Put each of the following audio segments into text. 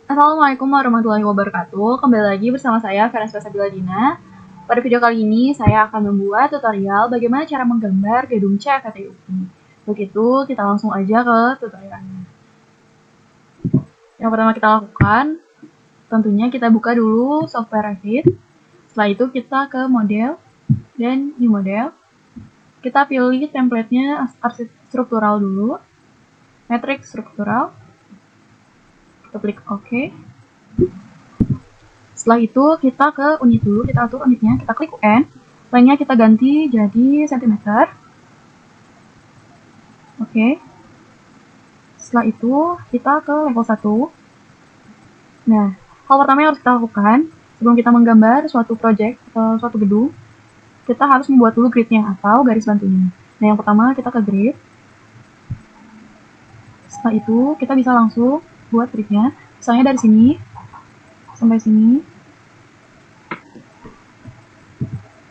Assalamualaikum warahmatullahi wabarakatuh. Kembali lagi bersama saya, Ferenska Sabila Dina. Pada video kali ini, saya akan membuat tutorial bagaimana cara menggambar gedung CFTUI. Begitu, kita langsung aja ke tutorialnya. Yang pertama kita lakukan, tentunya kita buka dulu software Revit. Setelah itu kita ke model dan new model. Kita pilih template-nya struktural dulu, matrix struktural. Kita klik OK. Setelah itu kita ke unit dulu, kita atur unitnya, kita klik UN. Lainnya kita ganti jadi cm. Oke. Setelah itu kita ke level 1. Nah, hal pertama yang harus kita lakukan sebelum kita menggambar suatu project atau suatu gedung, kita harus membuat dulu gridnya atau garis bantunya. Nah, yang pertama kita ke grid. Setelah itu kita bisa langsung buat gridnya. Misalnya dari sini sampai sini.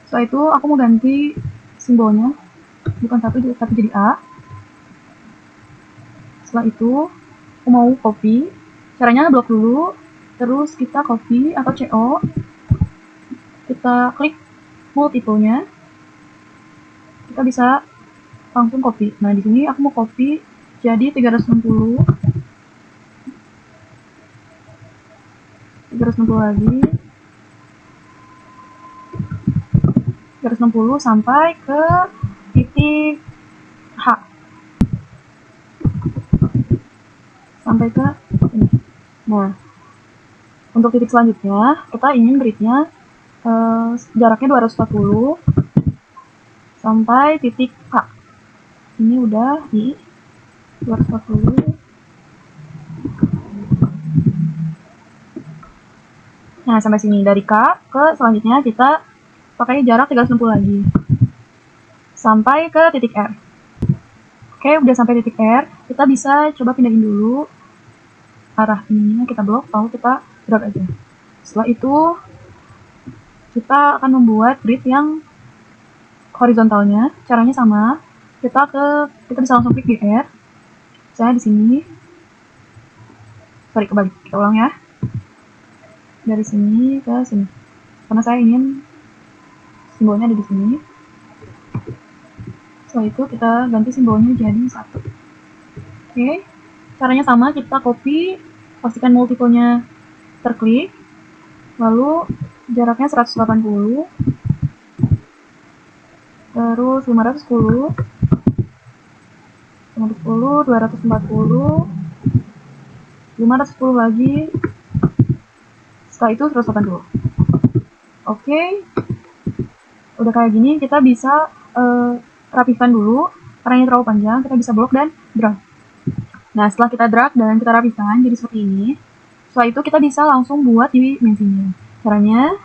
Setelah itu aku mau ganti simbolnya, bukan satu tapi jadi A. Setelah itu aku mau copy. Caranya blok dulu, terus kita copy atau CO. Kita klik multiple-nya. Kita bisa langsung copy. Nah, di sini aku mau copy jadi 360. 360 lagi. 360 sampai ke titik H. Sampai ke ini. Nah, untuk titik selanjutnya, kita ingin gridnya jaraknya 240 sampai titik K. Ini udah di 240. Nah, sampai sini. Dari K ke selanjutnya kita pakai jarak 360 lagi. Sampai ke titik R. Oke, udah sampai titik R. Kita bisa coba pindahin dulu arah ininya, kita blok, lalu kita drag aja. Setelah itu kita akan membuat grid yang horizontalnya. Caranya sama. Kita bisa langsung klik di R. Saya di sini. Sorry, kebalik. Kita ulang ya. Dari sini ke sini. Karena saya ingin simbolnya ada di sini. Setelah itu kita ganti simbolnya jadi 1. Oke. Caranya sama, kita copy, pastikan multiple-nya terklik. Lalu jaraknya 180. Terus 510. 510, 240. 510 lagi. Setelah itu 180. Oke. Udah kayak gini, kita bisa rapihkan dulu. Karena ini terlalu panjang, kita bisa blok dan drag. Nah, setelah kita drag dan kita rapihkan jadi seperti ini. Setelah itu kita bisa langsung buat dimensinya. Caranya,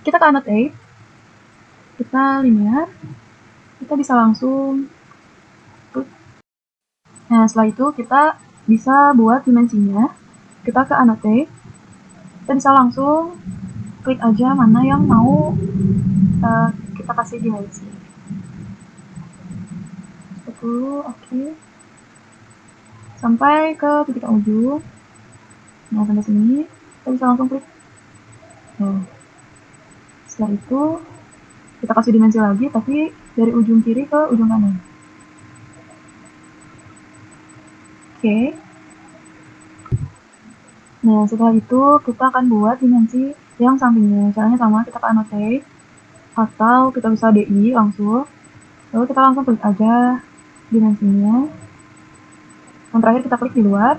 kita ke annotate. Kita linear. Kita bisa langsung. Nah, setelah itu kita bisa buat dimensinya. Kita ke annotate. Kita bisa langsung klik aja mana yang mau kita kasih dimensi. 10, oke. Sampai ke titik ujung. Nah, sampai sini kita bisa langsung klik. Nah, setelah itu kita kasih dimensi lagi, tapi dari ujung kiri ke ujung kanan. Oke. Nah, setelah itu kita akan buat dimensi yang sampingnya. Caranya sama, kita ke annotate atau kita bisa DI langsung. Lalu kita langsung klik aja dimensinya. Yang terakhir kita klik di luar.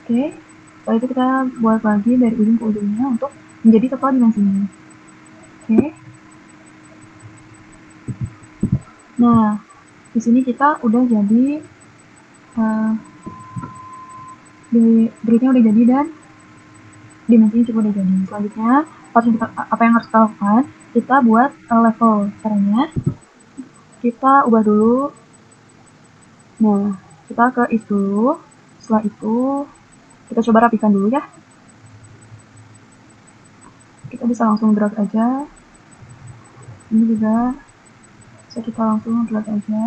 Oke. Setelah itu kita buat lagi dari ujung ke ujungnya untuk menjadi total dimensinya. Oke. Nah, di sini kita udah jadi gridnya udah jadi dan dimensinya juga udah jadi. Selanjutnya, apa yang harus kita lakukan? Kita buat level. Caranya, kita ubah dulu. Nah, kita ke if dulu. Setelah itu, kita coba rapikan dulu ya. Kita bisa langsung drag aja. Ini juga bisa kita langsung drag aja.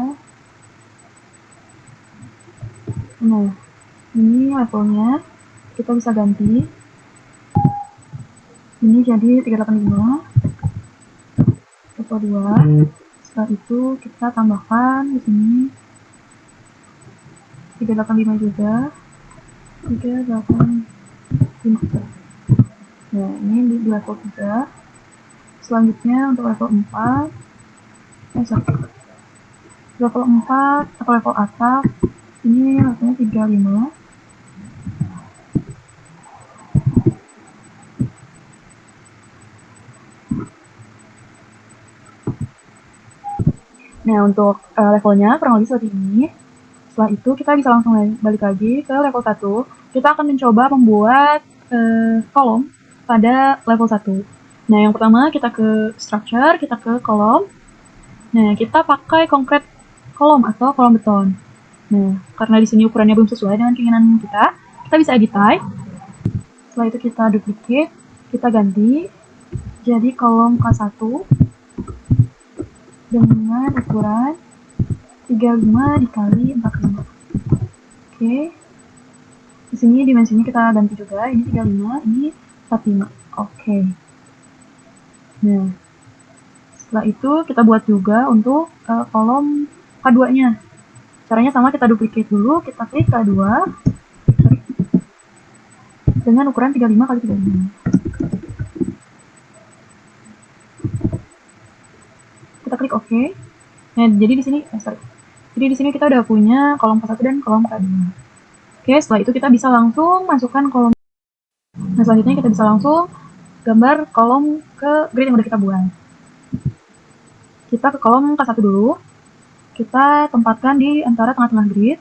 Nah, ini levelnya. kita bisa ganti. Ini jadi 385 level 2. Setelah itu kita tambahkan di sini 385 juga. 385. Nah, ini di level 3. Selanjutnya untuk level 4, level 4 atau level atas, ini levelnya 35. Nah, untuk levelnya kurang lebih seperti ini. Setelah itu kita bisa langsung balik lagi ke level 1. Kita akan mencoba membuat kolom pada level 1. Nah, yang pertama kita ke structure, kita ke kolom. Nah, kita pakai concrete kolom atau kolom beton. Nah, karena di sini ukurannya belum sesuai dengan keinginan kita bisa edit type. Setelah itu kita duplicate, kita ganti jadi kolom K1 dengan ukuran 35 dikali 45. Oke. Di sini dimensinya kita ganti juga, ini 35, ini 45. Oke. Nah, setelah itu kita buat juga untuk kolom K2-nya. Caranya sama, kita duplicate dulu, kita klik K2 dengan ukuran 35 kali 35. Kita klik OK. Nah, jadi di sini Jadi di sini kita udah punya kolom K1 dan kolom K2. Oke, setelah itu kita bisa langsung masukkan kolom. Nah, selanjutnya kita bisa langsung gambar kolom ke grid yang udah kita buat. Kita ke kolom K1 dulu. Kita tempatkan di antara tengah-tengah grid.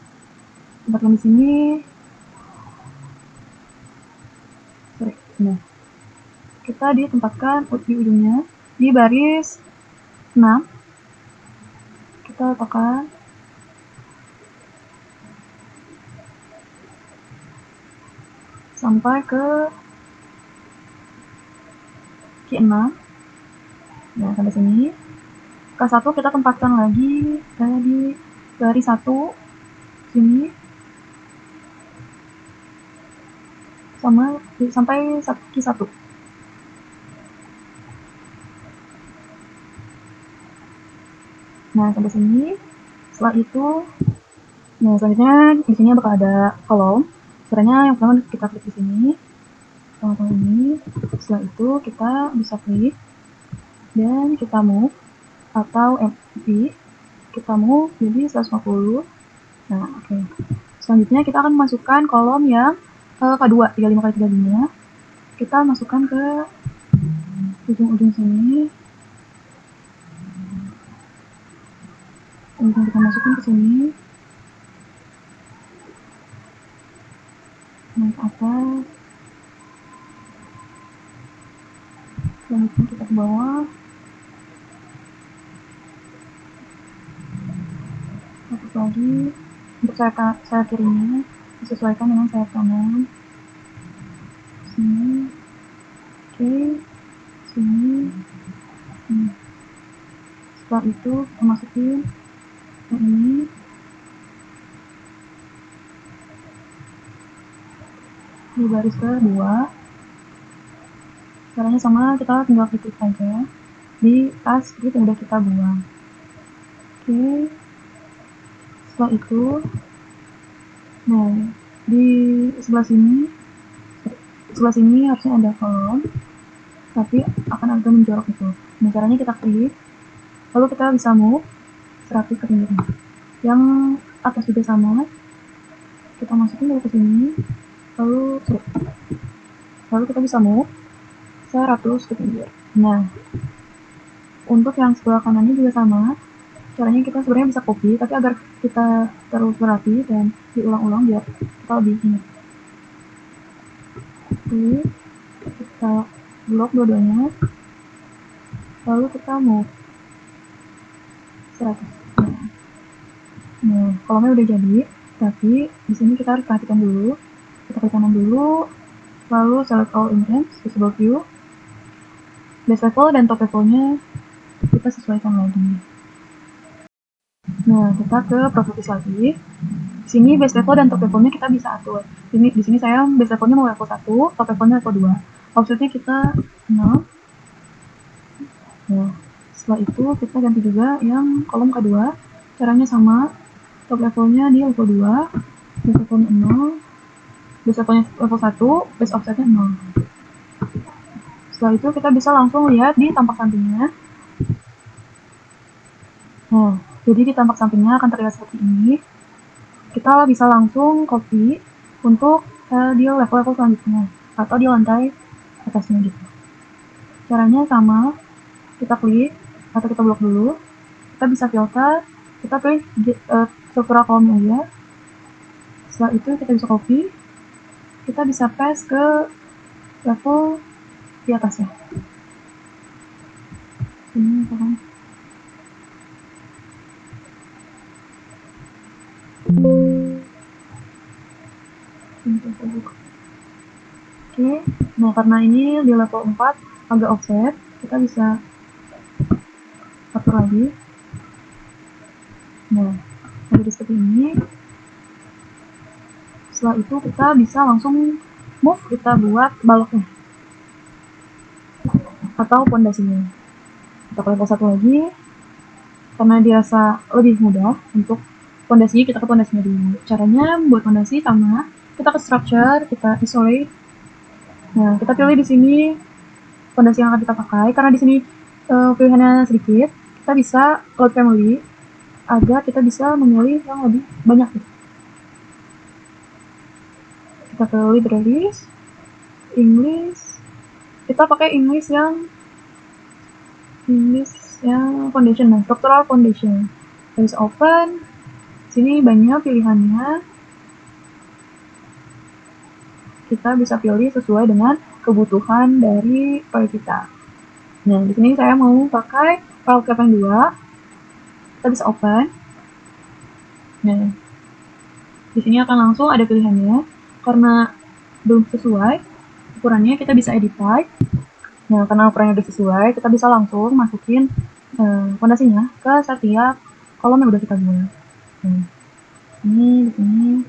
Tempatkan di sini. Nah, kita ditempatkan di ujungnya di baris 6. Kita letakkan sampai ke Q6. Nah, sampai sini. K1 kita tempatkan lagi di baris 1 sini sama sampai Q1. Nah, sampai sini. Setelah itu, nah selanjutnya di sini bakal ada kolom. Caranya yang pertama kita klik di sini, sama ini. Setelah itu kita bisa klik dan kita move atau MV, kita move jadi 150. Nah, oke. Selanjutnya kita akan memasukkan kolom yang K2, 35 kali 35. Kita masukkan ke ujung-ujung sini. Kemudian kita masukin ke sini. Naik ke atas. Selanjutnya kita ke bawah. Masuk lagi. Untuk sayap kirinya disesuaikan dengan sayap kanan. Sini. Oke. Sini. Setelah itu kita masukin yang ini. Di baris kedua. Caranya sama, kita tinggal klik saja di tas grid yang udah kita buang. Oke. Setelah itu, nah di sebelah sini harusnya ada kolom, tapi akan agak menjorok itu. Nah, caranya kita klik, lalu kita bisa move 100 ke pinggir. Yang atas juga sama, kita masukin dulu ke sini, lalu kita bisa move 100 ke pinggir. Nah, untuk yang sebelah kanannya juga sama. Caranya kita sebenarnya bisa copy, tapi agar kita terus berhati dan diulang-ulang biar kita lebih ingat. Oke, kita blok dua-duanya, lalu kita move 100. Nah, kolomnya udah jadi, tapi di sini kita harus perhatikan dulu. Kita klik kanan dulu, lalu select all intent, visible view, base level dan top levelnya kita sesuaikan lagi. Nah, kita ke properties lagi. Di sini base level dan top levelnya kita bisa atur. Di sini saya base levelnya mau level 1, top levelnya level 2. Offsetnya kita 0. Nah, setelah itu kita ganti juga yang kolom kedua. Caranya sama, top levelnya di level 2, base levelnya 0, base levelnya level 1, base offsetnya 0. Setelah itu kita bisa langsung lihat di tampak sampingnya. Nah, jadi di tampak sampingnya akan terlihat seperti ini. Kita bisa langsung copy untuk di level-level selanjutnya atau di lantai atasnya gitu. Caranya sama, kita klik atau kita blok dulu. Kita bisa filter, kita pilih struktural kolomnya aja. Setelah itu kita bisa copy, kita bisa paste ke level di atasnya. Ini kan. Oke, nah karena ini di level 4 agak offset, kita bisa atur lagi. Nah, jadi seperti ini. Setelah itu kita bisa langsung move, kita buat baloknya atau pondasinya. Kita ke level 1 lagi, karena dirasa lebih mudah untuk pondasi, kita ke pondasinya dulu. Caranya buat pondasi sama, kita ke structure, kita isolate. Nah, kita pilih di sini pondasi yang akan kita pakai. Karena di sini pilihannya sedikit, kita bisa cloud family agar kita bisa memilih yang lebih banyak. Kita ke libraries, English. Kita pakai English yang foundation, nah, structural foundation. Kita bisa open. Sini banyak pilihannya. Kita bisa pilih sesuai dengan kebutuhan dari proyek kita. Nah, di sini saya mau pakai file cap yang 2. Kita bisa open. Nah, di sini akan langsung ada pilihannya. Karena belum sesuai ukurannya, kita bisa edit type. Nah, karena ukurannya udah sesuai, kita bisa langsung masukin fondasinya ke setiap kolom yang udah kita buat. Nah, ini di sini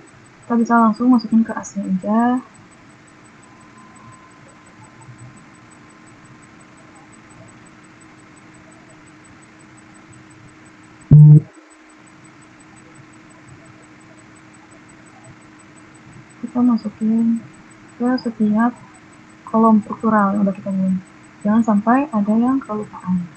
kita bisa langsung masukin ke asnya aja. Kita masukin ke setiap kolom struktural yang udah kita buat. Jangan sampai ada yang kelupaan.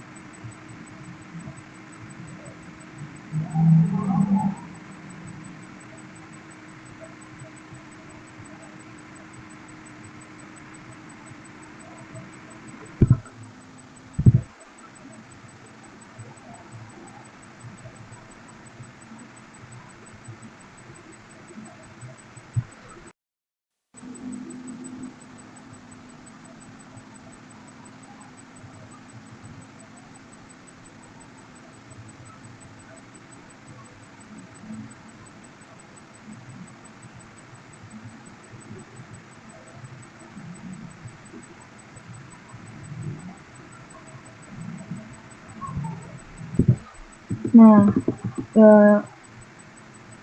Nah,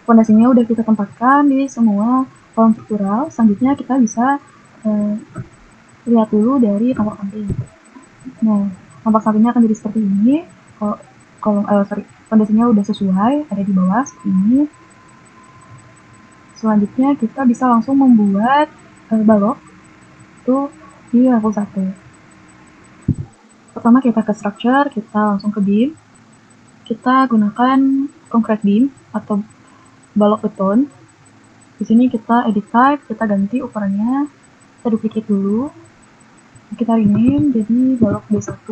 fondasinya udah kita tempatkan di semua kolom struktural. Selanjutnya kita bisa lihat dulu dari tampak samping. Nah, tampak sampingnya akan jadi seperti ini. Fondasinya udah sesuai, ada di bawah seperti ini. Selanjutnya kita bisa langsung membuat balok itu di level 1. Pertama kita ke structure, kita langsung ke beam. Kita gunakan concrete beam atau balok beton. Di sini kita edit type, kita ganti ukurannya, kita duplicate dulu. Kita rename jadi balok B1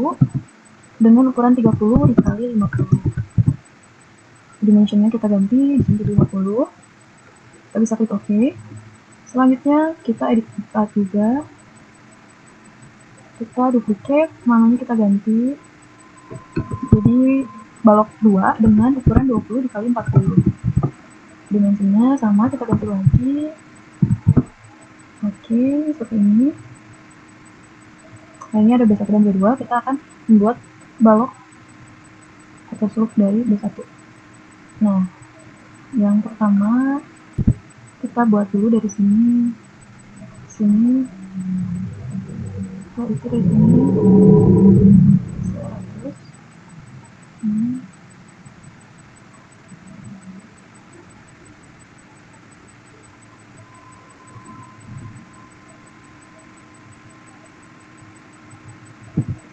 dengan ukuran 30 dikali 50. Dimensionnya kita ganti jadi 50. Kita bisa klik OK. Selanjutnya kita edit type juga. Kita duplicate, namanya kita ganti jadi balok 2 dengan ukuran 20 dikali 40. Dimensinya sama, kita ganti lagi. Oke, seperti ini. Nah, ini ada B1 dan B2, kita akan membuat balok atau struk dari B1. Nah, yang pertama Kita buat dulu dari sini, sini, itu dari sini, 100, ini.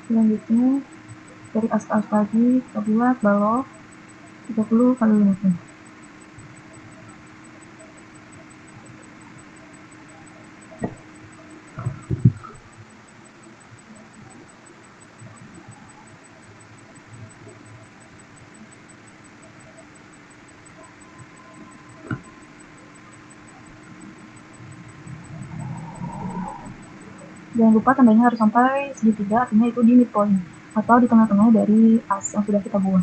Selanjutnya dari as lagi kita buat balok 30 kali 50. Jangan lupa tandanya harus sampai segitiga, artinya itu di midpoint atau di tengah-tengah dari as yang sudah kita buat.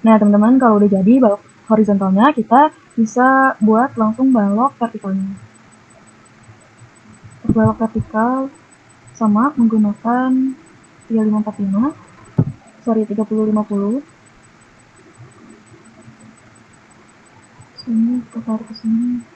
Nah, teman-teman, kalau udah jadi balok horizontalnya, kita bisa buat langsung balok vertikalnya. Untuk balok vertikal sama menggunakan 3545, sorry 3050. Sini kita tarik ke sini.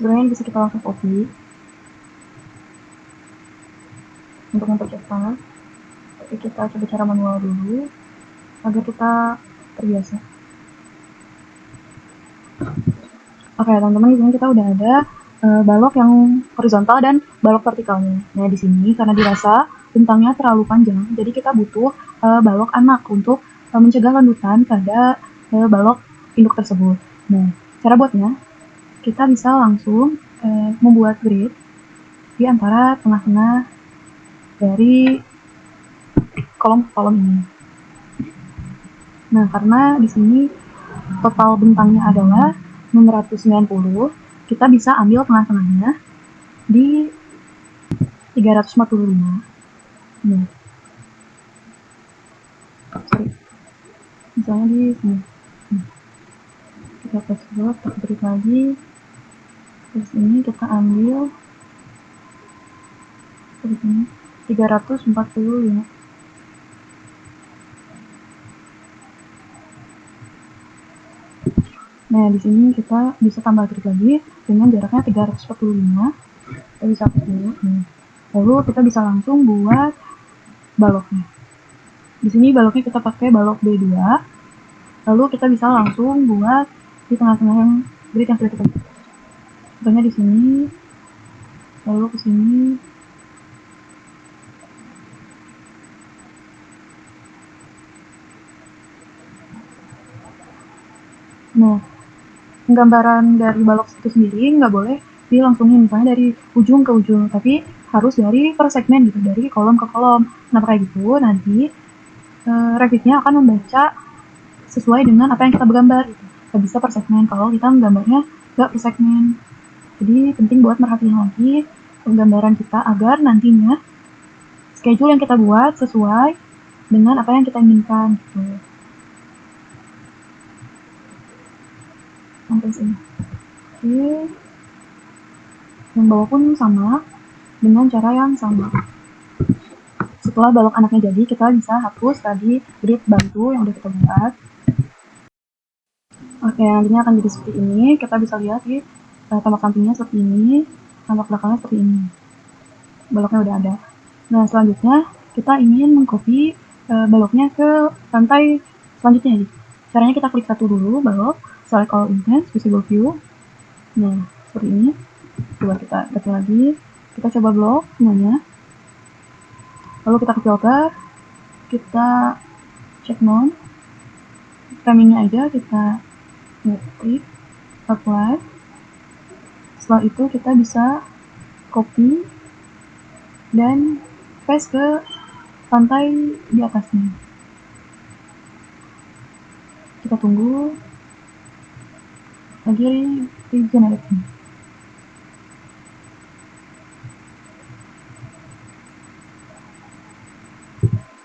Sebenarnya bisa kita langsung copy untuk mempercepat, tapi kita coba cara manual dulu agar kita terbiasa. Oke, teman-teman, di sini kita udah ada balok yang horizontal dan balok vertikalnya. Nah, di sini karena dirasa bentangnya terlalu panjang, jadi kita butuh balok anak untuk mencegah landutan pada balok induk tersebut. Nah, cara buatnya, kita bisa langsung membuat grid di antara tengah-tengah dari kolom-kolom ini. Nah, karena di sini total bentangnya adalah 690, kita bisa ambil tengah-tengahnya di 345. Nah, sorry, misalnya di sini. Kita password, kita beri lagi. Terus ini kita ambil di sini 345. Nah, di sini kita bisa tambah grid lagi dengan jaraknya 345. Kita bisa hapus dulu. Lalu kita bisa langsung buat baloknya. Di sini baloknya kita pakai balok B2. Lalu kita bisa langsung buat di tengah-tengah yang grid yang sudah kita buat. Contohnya di sini, lalu ke sini. Nah, penggambaran dari balok itu sendiri nggak boleh dilangsungin misalnya dari ujung ke ujung, tapi harus dari per segmen gitu, dari kolom ke kolom. Nah, kayak gitu nanti Revit-nya akan membaca sesuai dengan apa yang kita bergambar gitu. Nggak bisa per segmen kalau kita menggambarnya nggak per segmen. Jadi penting buat merhatiin lagi penggambaran kita agar nantinya schedule yang kita buat sesuai dengan apa yang kita inginkan gitu. Sampai sini. Oke. Yang bawah pun sama dengan cara yang sama. Setelah balok anaknya jadi, kita bisa hapus tadi grid bantu yang udah kita buat. Oke, Ya, nantinya akan jadi seperti ini. Kita bisa lihat di tampak sampingnya seperti ini, tampak belakangnya seperti ini. Baloknya udah ada. Nah, selanjutnya kita ingin mengcopy baloknya ke lantai selanjutnya. Caranya kita klik satu dulu balok, select all instance, visible view. Nah, seperti ini. Coba kita copy lagi. Kita coba blok semuanya. Lalu kita ke filter, kita check none. Framingnya aja kita klik, apply. Setelah itu kita bisa copy dan paste ke lantai di atasnya. Kita tunggu lagi regenerate.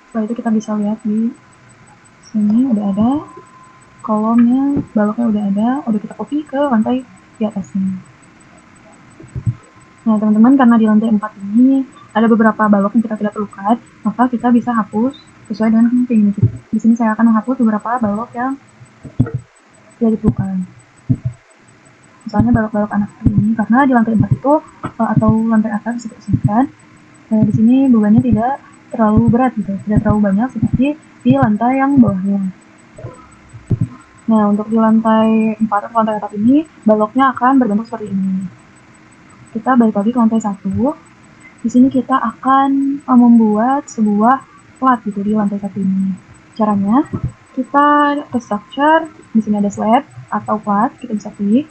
Setelah itu kita bisa lihat di sini udah ada kolomnya, baloknya udah kita copy ke lantai di atasnya. Nah, teman-teman, karena di lantai 4 ini ada beberapa balok yang kita tidak perlukan, maka kita bisa hapus sesuai dengan keinginan kita. Di sini saya akan menghapus beberapa balok yang tidak diperlukan. Misalnya balok-balok anak seperti ini, karena di lantai 4 itu atau lantai atas bisa disebutkan, di sini bebannya tidak terlalu berat gitu, tidak terlalu banyak seperti di lantai yang bawahnya. Nah, untuk di lantai 4 atau lantai atap ini, baloknya akan berbentuk seperti ini. Kita balik lagi ke lantai 1. Di sini kita akan membuat sebuah plat gitu di lantai 1 ini. Caranya, kita ke structure, di sini ada slab atau plat, kita bisa klik.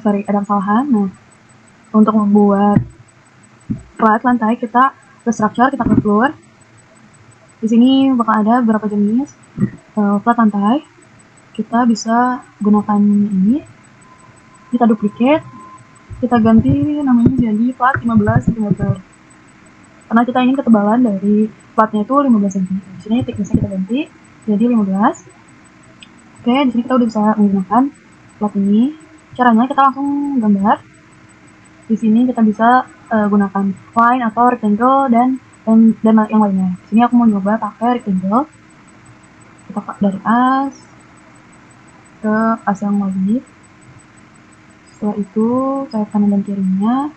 Sorry, ada kesalahan. Nah, untuk membuat plat lantai, kita ke structure, kita ke floor. Di sini bakal ada beberapa jenis plat lantai. Kita bisa gunakan ini. Kita duplicate, kita ganti namanya jadi plat 15 cm. Karena kita ingin ketebalan dari platnya itu 15 cm. Di sini thickness-nya kita ganti jadi 15. Oke, di sini kita udah bisa menggunakan plat ini. Caranya kita langsung gambar. Di sini kita bisa gunakan line atau rectangle dan yang lainnya. Di sini aku mau coba pakai rectangle. Kita dari as ke as yang lagi. Setelah itu sayap kanan dan kirinya.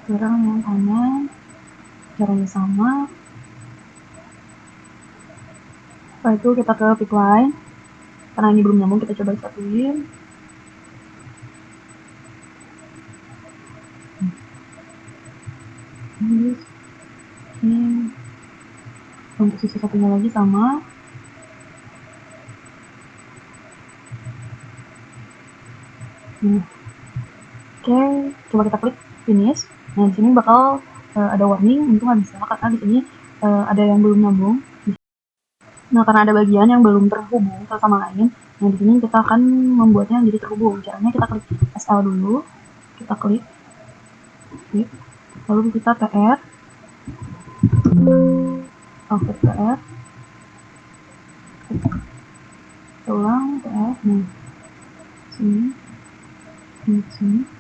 Sekarang yang kanan, caranya sama. Setelah itu kita ke pick line. Karena ini belum nyambung, kita coba satuin. Ini untuk sisi satunya lagi sama. Oke, coba kita klik finish. Nah, di sini bakal ada warning, untung nggak bisa karena di sini ada yang belum nyambung. Nah, karena ada bagian yang belum terhubung satu sama lain, nah di sini kita akan membuatnya jadi terhubung. Caranya kita klik SL dulu, kita klik, lalu kita PR, output PR, kita ulang PR, nah sini,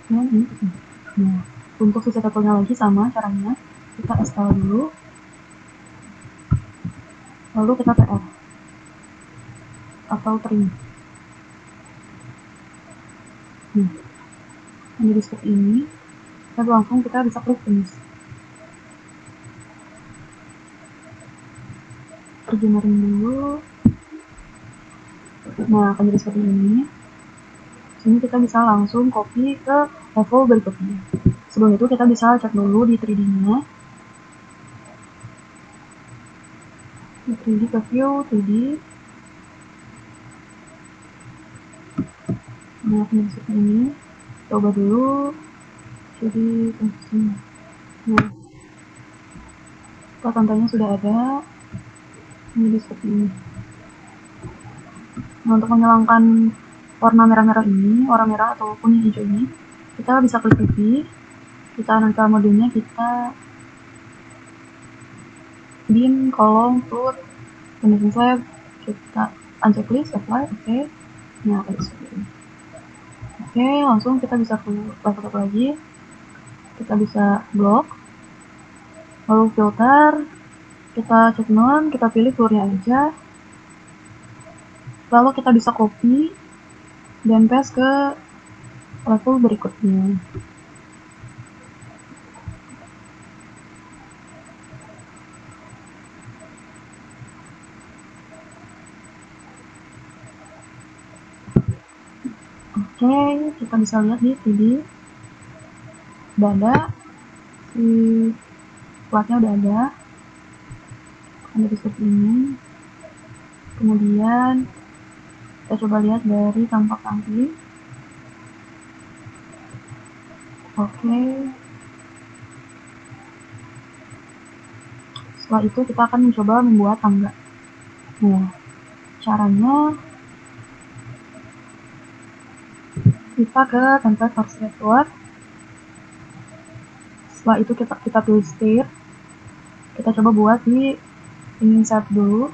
dan ini ke sini. Nah, untuk sisi satunya lagi sama caranya, kita SL dulu, lalu kita PR atau trim. Nah, jadi seperti ini. Lalu langsung kita bisa klik finish. Regenerin dulu. Nah, akan jadi seperti ini. Sini kita bisa langsung copy ke level berikutnya. Sebelum itu kita bisa cek dulu di 3D-nya. Di 3D ke view 3D. Nah, akan jadi seperti ini. Coba dulu. Jadi sini. Nah, plat lantainya sudah ada. Ini seperti ini. Nah, untuk menghilangkan warna merah-merah ini, warna merah ataupun yang hijau ini, kita bisa klik TV, kita angkat modenya, kita bin, kolom, floor, finishing slab, kita uncheck list, apply, oke. Nah, kayak seperti ini. Oke, langsung kita bisa ke level satu lagi, kita bisa blok, Lalu filter, kita cek non, kita pilih floor-nya aja. Lalu kita bisa copy dan paste ke level berikutnya. Oke, kita bisa lihat di 3D udah ada, si platnya udah ada seperti ini. Kemudian kita coba lihat dari tampak samping. Oke, setelah itu kita akan mencoba membuat tangga. Nah, caranya kita ke template source network. Setelah itu kita pilih stair. Kita coba buat di insert dulu.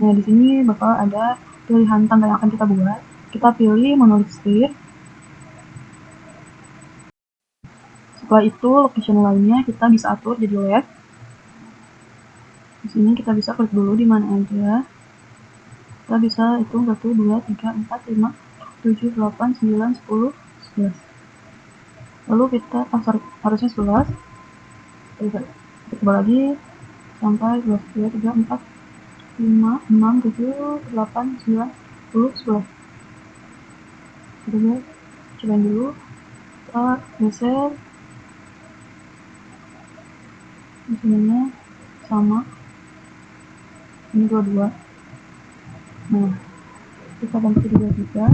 Nah, di sini bakal ada pilihan tangga yang akan kita buat. Kita pilih monolith stair. Setelah itu location lainnya kita bisa atur jadi left. Di sini kita bisa klik dulu di mana aja. Kita bisa hitung 1, 2, 3, 4, 5, 7, 8, 9, 10, 11. Lalu kita, harusnya 11. Kita coba lagi sampai 12, 2, 3, 4, 5, 6, 7, 8, 9, 10, 11. Kita cobain dulu. Kita geser. Di sininya sama. Ini 22. Nah, kita ganti 23.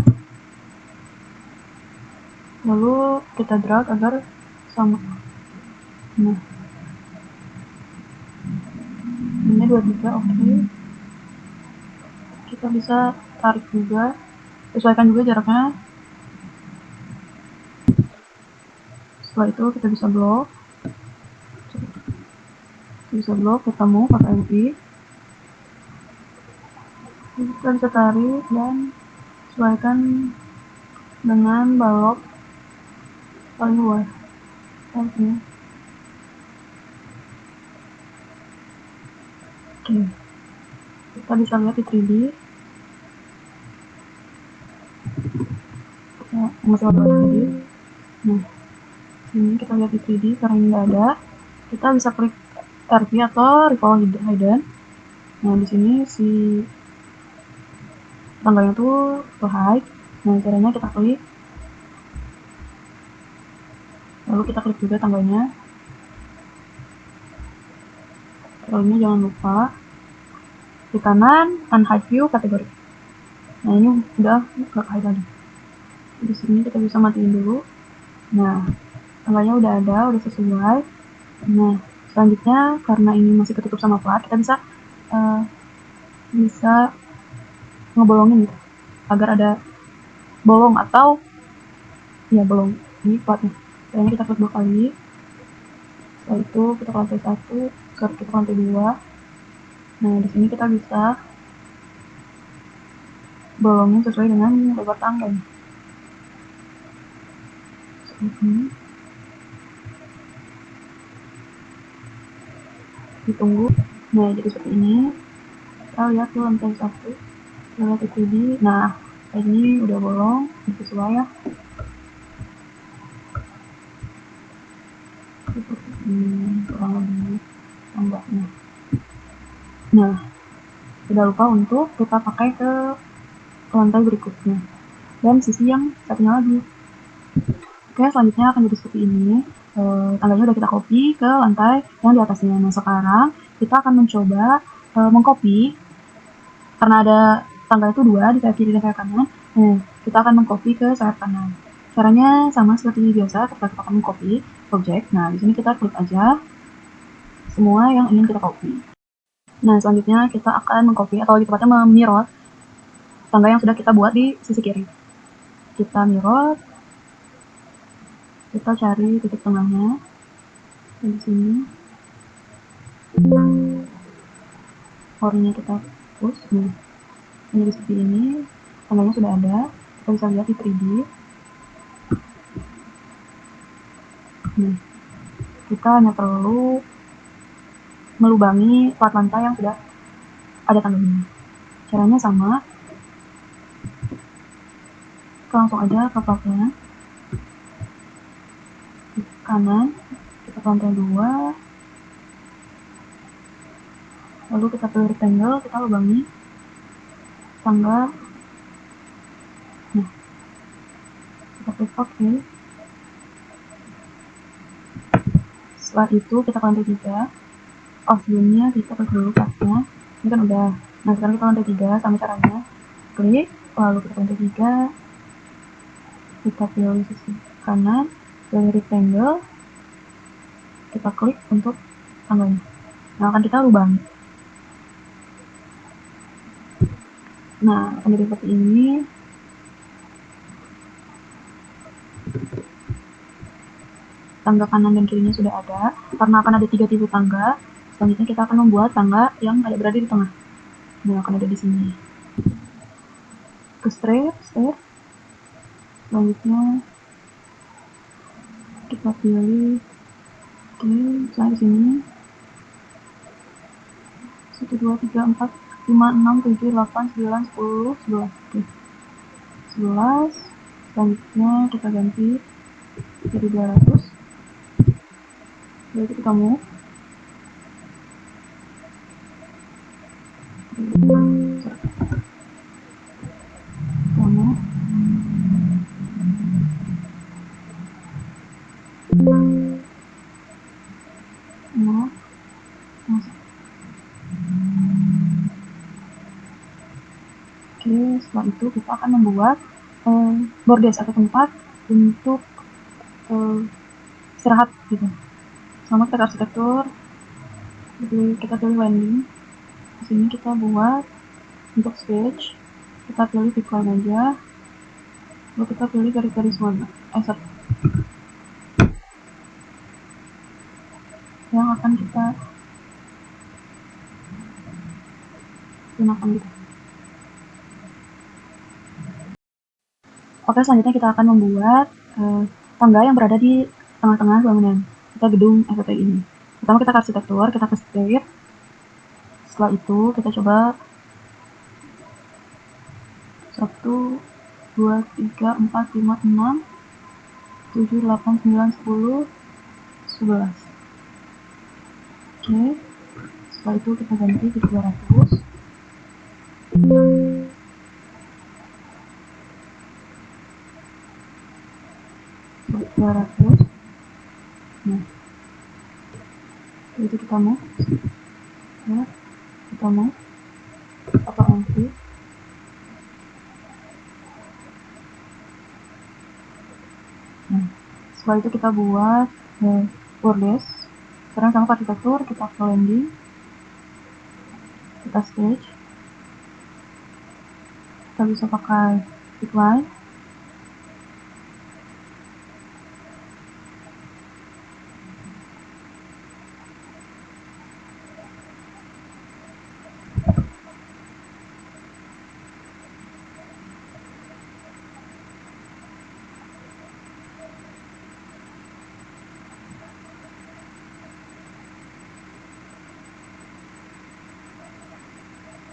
Lalu kita drag agar sama. Nah, ini 23, oke. Kita bisa tarik juga, sesuaikan juga jaraknya. Setelah itu kita bisa blok, ketemu pakai LP. Kita bisa tarik dan sesuaikan dengan balok paling luas. Oke. Kita bisa lihat di 3D. Masih ada 3D. Nah, sini kita lihat di 3D karena ini nggak ada. Kita bisa klik RP atau Revolve Hidden. Nah, di sini si tangganya tuh ke hide. Nah, caranya kita klik. Lalu kita klik juga tangganya. Lalu jangan lupa di kanan unhide view kategori. Nah, ini udah nggak hide lagi. Di sini kita bisa matiin dulu. Nah, tangganya udah ada, udah sesuai. Nah, selanjutnya karena ini masih ketutup sama plat, kita bisa ngebolongin gitu, agar ada bolong atau ya bolong ini platnya. Caranya kita klik 2 kali. Setelah itu kita ke lantai 1, kita ke lantai 2. Nah, di sini kita bisa bolongin sesuai dengan lebar tangga. Ditunggu. Nah, jadi seperti ini. Kita lihat ke lantai 1. Kita lihat di 3D. Nah, ini udah bolong, sesuai ya. Seperti ini kurang lebih tangganya. Nah, tidak lupa untuk kita pakai ke lantai berikutnya dan sisi yang satunya lagi. Oke, selanjutnya akan jadi seperti ini. Tangganya udah kita copy ke lantai yang di atasnya. Nah, sekarang kita akan mencoba mengcopy, karena ada tangga itu 2 di sayap kiri dan sayap kanan. Nah, kita akan mengcopy ke sayap kanan. Caranya sama seperti biasa ketika kita akan mengcopy objek. Nah, di sini kita klik aja semua yang ingin kita copy. Nah, selanjutnya kita akan mengcopy atau lebih tepatnya memirror tangga yang sudah kita buat di sisi kiri. Kita mirror, kita cari titik tengahnya di sini. Orinya kita push. Nih, jadi seperti ini. Tangganya sudah ada. Kita bisa lihat di 3D. Nih, kita hanya perlu melubangi plat lantai yang sudah ada tangganya. Caranya sama, kita langsung aja ke platnya, di kanan, kita ke lantai 2, lalu kita pilih rectangle, kita lubangi tangga. Nah, kita klik OK. Setelah itu kita ke lantai 3. Oh, sebelumnya kita klik dulu platnya. Ini kan udah. Nah, sekarang kita lantai 3 sama caranya. Klik, lalu kita ke lantai 3. Kita pilih sisi kanan, pilih rectangle, kita klik untuk tangganya. Nah, akan kita lubangi. Nah, akan jadi seperti ini. Tangga kanan dan kirinya sudah ada. Karena akan ada 3 tipe tangga, selanjutnya kita akan membuat tangga yang ada berada di tengah. Nah, akan ada di sini. Ke straight. Selanjutnya kita pilih, oke, misalnya di sini 1, 2, 3, 4, 5, 6, 7, 8, 9, 10, 11. Oke. 11. Selanjutnya kita ganti jadi 200. Lalu kita move. Oke, setelah itu kita akan membuat bordes atau tempat untuk istirahat gitu. Sama kita ke arsitektur, kita pilih landing. Di sini kita buat untuk stage, kita pilih decline aja, lalu kita pilih garis-garis warna yang akan kita gunakan gitu. Oke, selanjutnya kita akan membuat tangga yang berada di tengah-tengah bangunan kita gedung FPT ini. Pertama kita ke arsitektur, kita ke state. Setelah itu kita coba 1, 2, 3, 4, 5, 6, 7, 8, 9, 10, 11. Oke, setelah itu kita ganti ke 200. Nah, itu kita mau ya, kita mau apa nanti. Nah, setelah itu kita buat bordes. Sekarang sama arsitektur, kita ke landing, kita stage, kita bisa pakai decline.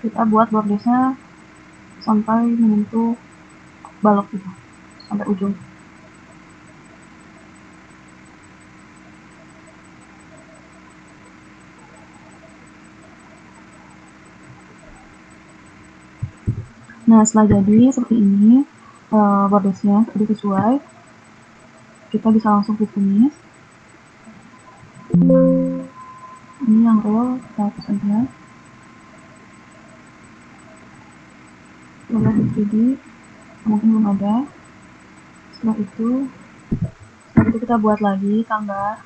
Kita buat bordesnya sampai menyentuh balok gitu, sampai ujung. Nah, setelah jadi seperti ini bordesnya sudah sesuai, kita bisa langsung klik finish. Ini yang real kita hapus aja. Coba di 3D, mungkin belum ada. Setelah itu kita buat lagi tangga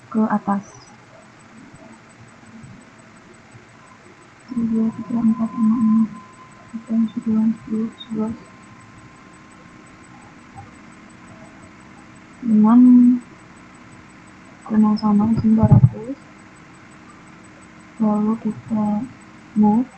ke atas. 1, 2, 3, 4, 5, 6, 7, 10, 11. Dengan ukuran yang sama, di sini 200. Lalu kita move.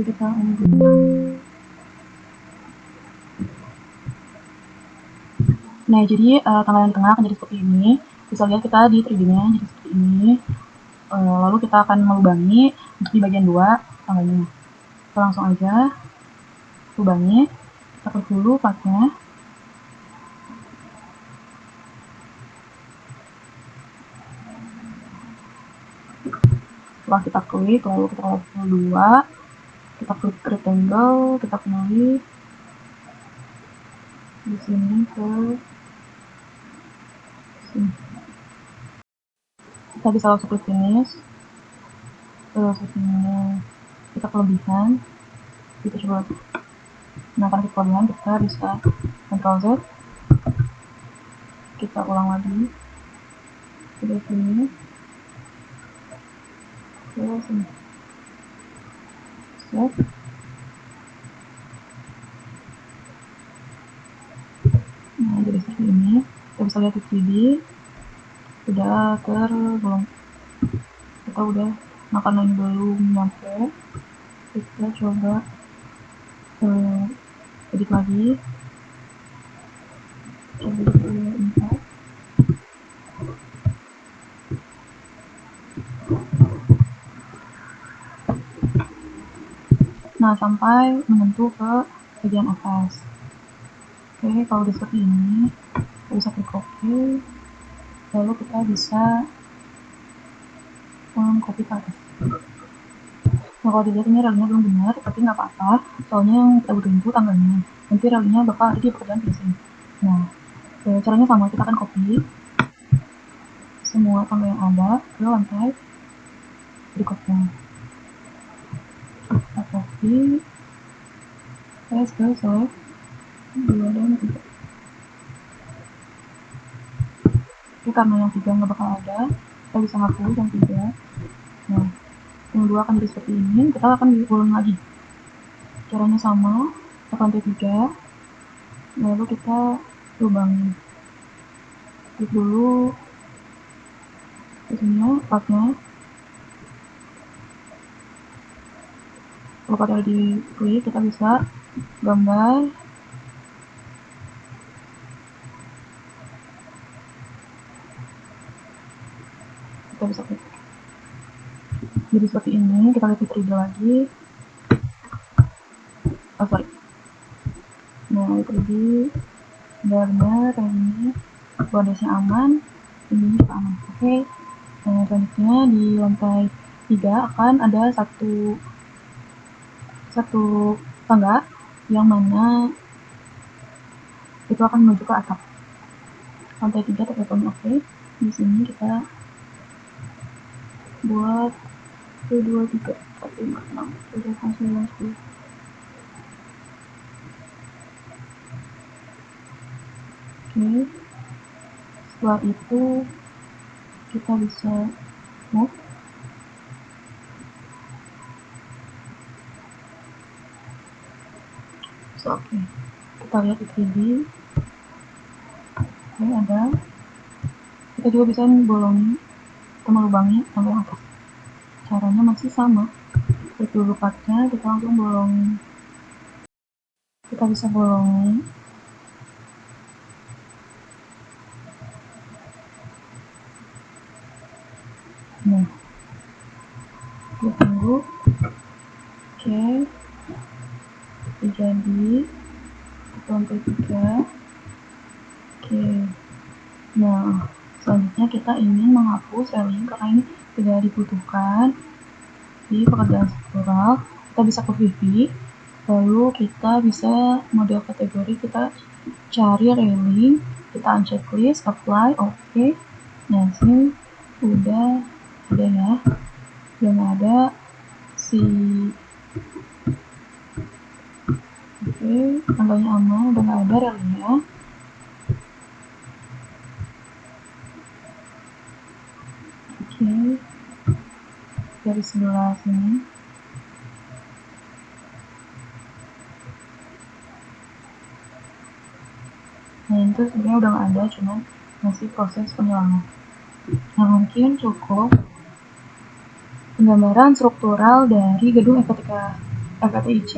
Jadi kita ini dulu. Nah, jadi tanggal yang di tengah akan jadi seperti ini. Bisa lihat kita di 3D-nya jadi seperti ini. Lalu kita akan melubangi untuk di bagian 2 tanggalnya. Kita langsung aja lubangi. Kita klik dulu partnya. Setelah kita klik, lalu kita level 2, kita klik rectangle, kita pilih di sini ke sini. Kita bisa langsung klik finish. Settingnya kita kelebihan, kita coba gunakan kelebihan, kita bisa Ctrl Z, kita ulang lagi, kita sini, ke sini, set. Nah, jadi seperti ini. Kita bisa lihat di 3D sudah tergolong. Kita udah makanan belum nyampe. Kita coba edit lagi. Coba insert. Nah, sampai menyentuh ke bagian atas. Oke, kalau udah seperti ini, kita bisa klik OK. Lalu kita bisa copy ke atas. Nah, kalau dilihat ini relnya belum benar, tapi nggak apa-apa, soalnya yang kita butuhin itu tanggalnya. Nanti relnya bakal ada di pekerjaan finishing. Nah, caranya sama, kita akan copy semua tanggal yang ada ke lantai berikutnya. Kita copy, paste ke select 2 dan 3. Oke, karena yang 3 nggak bakal ada, kita bisa hapus yang 3. Nah, yang 2 akan jadi seperti ini. Kita akan diulang lagi. Caranya sama, ke lantai 3, lalu kita lubangin. Klik dulu ke sini partnya. Kalau partnya di klik, kita bisa gambar. Kita bisa klik. Jadi seperti ini, kita lihat di 3D lagi. Sorry. Nah, di 3D benar-benar kayak gini. Fondasinya aman, ini juga aman. Oke. Nah, selanjutnya di lantai 3 akan ada satu tangga yang mana itu akan menuju ke atap. Lantai 3 tertekan oke. Di sini kita buat 1, 2, 3, 4, 5, 6, 7, 8, 9, 10. Oke. Setelah itu kita bisa move. Oke. Kita lihat di 3D. Oke, ada. Kita juga bisa bolongi atau melubangi sampai atas. Caranya masih sama. Klik dulu partnya, kita langsung bolongi. Kita bisa bolongi. Nah, kita tunggu. Oke, jadi lantai 3. Oke, nah selanjutnya kita ingin menghapus railing karena ini tidak dibutuhkan di pekerjaan struktural. Kita bisa ke VV, lalu kita bisa model kategori, kita cari railing, kita unchecklist, apply, oke. Nah, sini udah ada ya, yang ada si oke, tanggalnya aman, udah nggak ada relnya. Oke, dari sebelah sini. Nah, itu sebenarnya udah nggak ada, cuman masih proses penghilangan. Nah, mungkin cukup penggambaran struktural dari gedung estetika FATIC.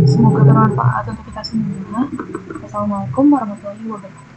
Semoga bermanfaat untuk kita semua. Assalamualaikum warahmatullahi wabarakatuh.